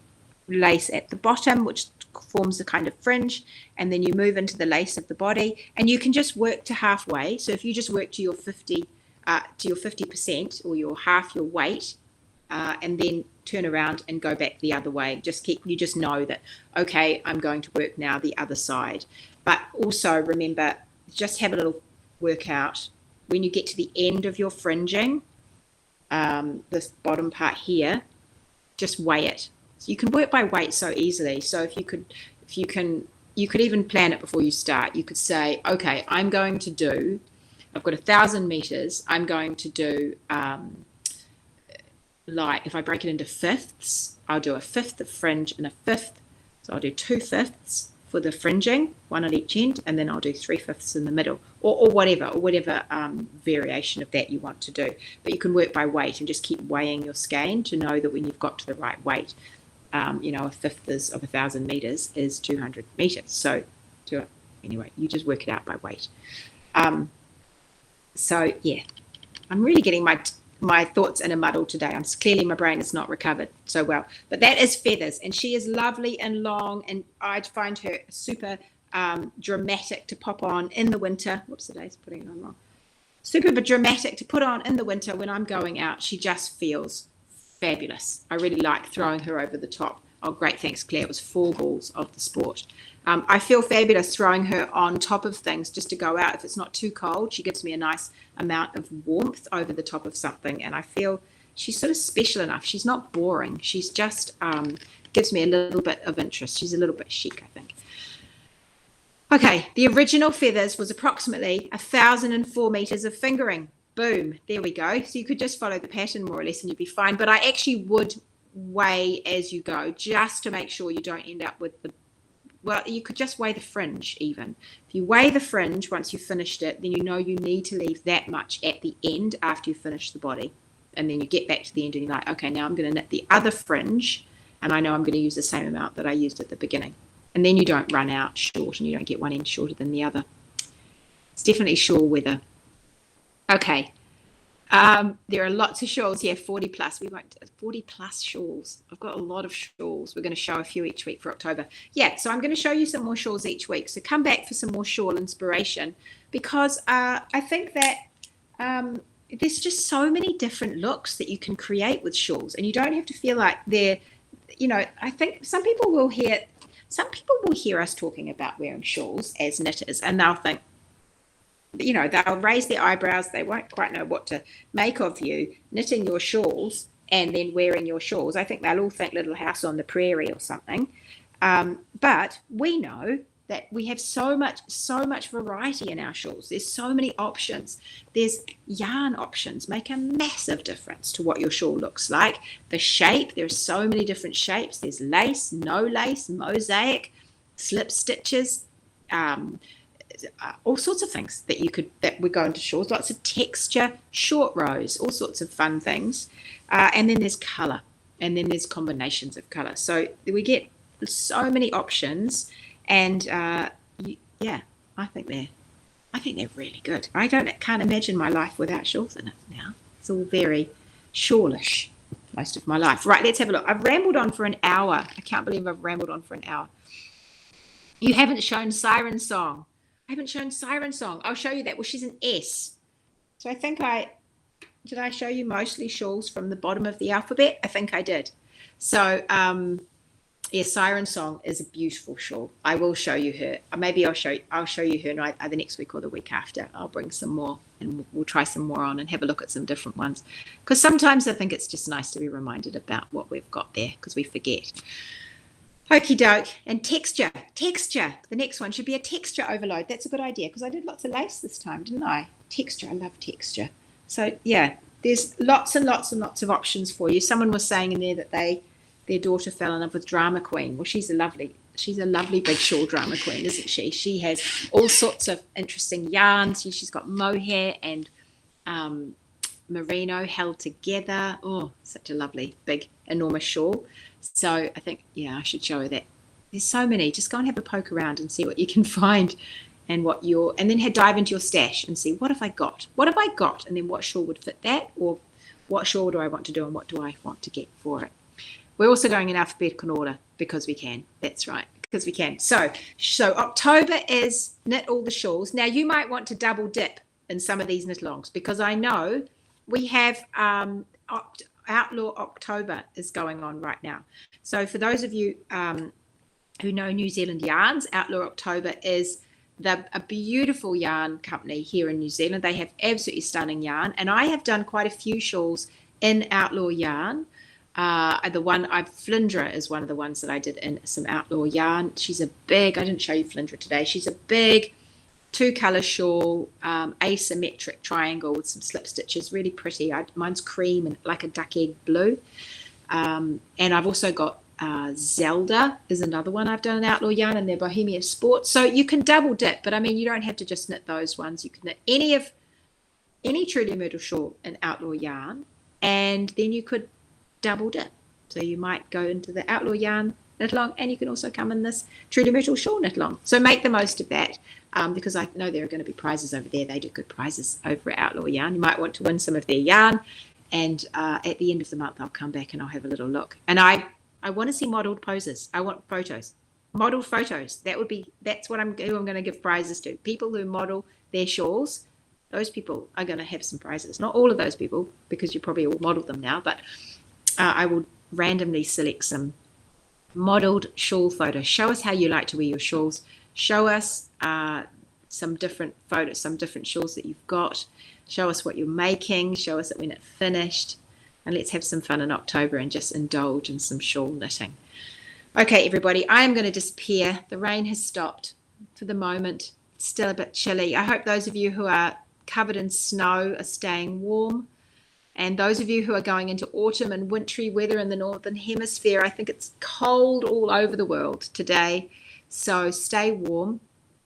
lace at the bottom, which forms a kind of fringe, and then you move into the lace of the body, and you can just work to halfway. So if you just work to your 50% or your half your weight, and then turn around and go back the other way. You just know that, okay, I'm going to work now the other side. But also remember, just have a little workout. When you get to the end of your fringing, this bottom part here, just weigh it. So you can work by weight so easily. So you could even plan it before you start. You could say, okay, I've got 1,000 meters. I'm going to do, like if I break it into fifths, I'll do a fifth of fringe and a fifth. So I'll do 2/5 for the fringing, 1 at each end, and then I'll do 3/5 in the middle, or whatever variation of that you want to do. But you can work by weight and just keep weighing your skein to know that when you've got to the right weight, a fifth of 1,000 meters is 200 meters. So anyway, you just work it out by weight. So yeah, I'm really getting my thoughts in a muddle today. Clearly my brain is not recovered so well, but that is Feathers, and she is lovely and long, and I'd find her super dramatic to pop on in the winter. Whoops, today's putting it on wrong. super dramatic to put on in the winter when I'm going out. She just feels fabulous. I really like throwing her over the top. Oh, great. Thanks, Claire. It was 4 balls of the sport. I feel fabulous throwing her on top of things just to go out. If it's not too cold, she gives me a nice amount of warmth over the top of something. And I feel she's sort of special enough. She's not boring. She's just gives me a little bit of interest. She's a little bit chic, I think. Okay, the original feathers was approximately 1,004 meters of fingering. Boom, there we go. So you could just follow the pattern more or less and you'd be fine. But I actually would weigh as you go just to make sure you don't end up with the, well, you could just weigh the fringe even. If you weigh the fringe once you've finished it, then you know you need to leave that much at the end after you finish the body. And then you get back to the end and you're like, okay, now I'm going to knit the other fringe and I know I'm going to use the same amount that I used at the beginning. And then you don't run out short and you don't get one end shorter than the other. It's definitely shawl weather. Okay. There are lots of shawls. Yeah, 40 plus. We won't 40 plus shawls. I've got a lot of shawls. We're going to show a few each week for October. Yeah, so I'm going to show you some more shawls each week. So come back for some more shawl inspiration because I think that there's just so many different looks that you can create with shawls, and you don't have to feel like they're, you know, I think some people will hear us talking about wearing shawls as knitters, and they'll think, you know, they'll raise their eyebrows. They won't quite know what to make of you knitting your shawls and then wearing your shawls. I think they'll all think Little House on the Prairie or something. But we know that we have so much variety in our shawls. There's so many options. There's yarn options make a massive difference to what your shawl looks like. The shape, there's so many different shapes. There's lace, no lace, mosaic, slip stitches, all sorts of things that would go into shawls. Lots of texture, short rows, all sorts of fun things. And then there's color, and then there's combinations of color. So we get so many options. And yeah, I think they're really good. I can't imagine my life without shawls in it now. It's all very shawlish most of my life. Right, let's have a look. I've rambled on for an hour. I can't believe I've rambled on for an hour. You haven't shown Siren Song. I haven't shown Siren Song. I'll show you that. Well, she's an S. So I think did I show you mostly shawls from the bottom of the alphabet? I think I did. So yeah, Siren Song is a beautiful shawl. I will show you her. Maybe I'll show you her either next week or the week after. I'll bring some more and we'll try some more on and have a look at some different ones. Because sometimes I think it's just nice to be reminded about what we've got there because we forget. Okie doke. And texture. The next one should be a texture overload. That's a good idea because I did lots of lace this time, didn't I? Texture. I love texture. So yeah, there's lots and lots and lots of options for you. Someone was saying in there that their daughter fell in love with Drama Queen. Well, she's a lovely big shawl drama queen, isn't she? She has all sorts of interesting yarns. She's got mohair and merino held together. Oh, such a lovely, big, enormous shawl. So I think, yeah, I should show her that. There's so many. Just go and have a poke around and see what you can find and and then dive into your stash and see what have I got? And then what shawl would fit that, or what shawl do I want to do and what do I want to get for it? We're also going in alphabetical order because we can. That's right, because we can. So October is knit all the shawls. Now you might want to double dip in some of these knit alongs because I know we have Outlaw October is going on right now. So for those of you who know New Zealand yarns, Outlaw October is a beautiful yarn company here in New Zealand. They have absolutely stunning yarn, and I have done quite a few shawls in Outlaw yarn. Flindra is one of the ones that I did in some Outlaw yarn. She's a big, I didn't show you Flindra today. She's a big 2-color shawl, asymmetric triangle with some slip stitches, really pretty. Mine's cream and like a duck egg blue. And I've also got Zelda is another one I've done in Outlaw yarn, and they're Bohemia Sport. So you can double dip, but I mean, you don't have to just knit those ones. You can knit any Truly Myrtle shawl in Outlaw yarn, and then you could double dip. So you might go into the Outlaw yarn knit along, and you can also come in this Truly Myrtle shawl knit along. So make the most of that, because I know there are going to be prizes over there. They do good prizes over at Outlaw yarn. You might want to win some of their yarn, and at the end of the month I'll come back and I'll have a little look. And I want to see modeled poses. I want photos, modeled photos. That's what I'm going to give prizes to. People who model their shawls those people are going to have some prizes. Not all of those people, because you probably all modeled them now, but I will randomly select some modeled shawl photos. Show us how you like to wear your shawls. Show us some different photos, some different shawls that you've got. Show us what you're making. Show us it when it's finished. And let's have some fun in October and just indulge in some shawl knitting. Okay, everybody, I am going to disappear. The rain has stopped for the moment. It's still a bit chilly. I hope those of you who are covered in snow are staying warm. And those of you who are going into autumn and wintry weather in the Northern Hemisphere, I think it's cold all over the world today. So stay warm,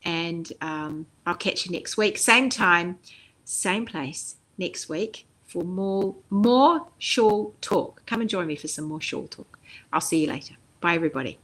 and I'll catch you next week. Same time, same place next week for more shawl talk. Come and join me for some more shawl talk. I'll see you later. Bye, everybody.